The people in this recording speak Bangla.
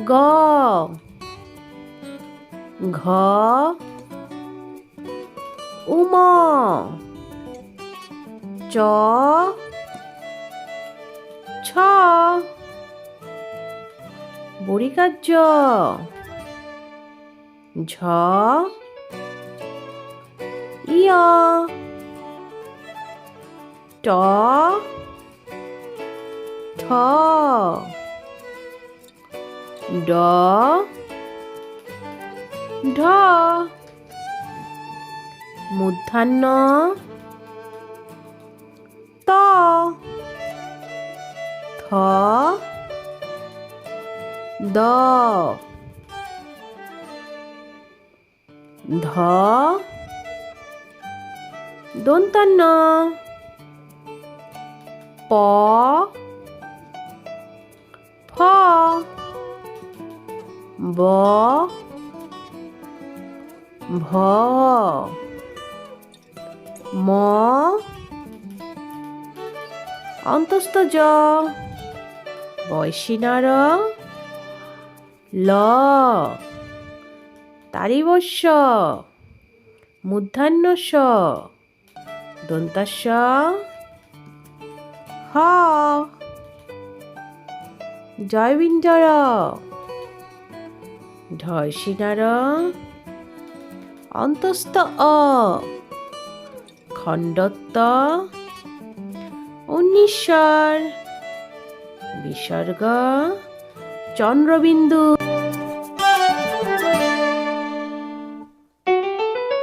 গ ঘ উম চ ছ বড়িকার জ ঝ ইয় ট ঠ ড ঢ মূর্ধন্য ত থ দ ধ দন্তান্ন প ফ ব ভ ম অন্তস্থ জ বয়সিনার ল তারিবস্য মূর্ধন্য স দন্তাস্য হ জয়বিঞ্জর ঢয়সিনার অন্তস্থ অ খণ্ডত্ব উন্নিশ্বর বিসর্গ চন্দ্রবিন্দু।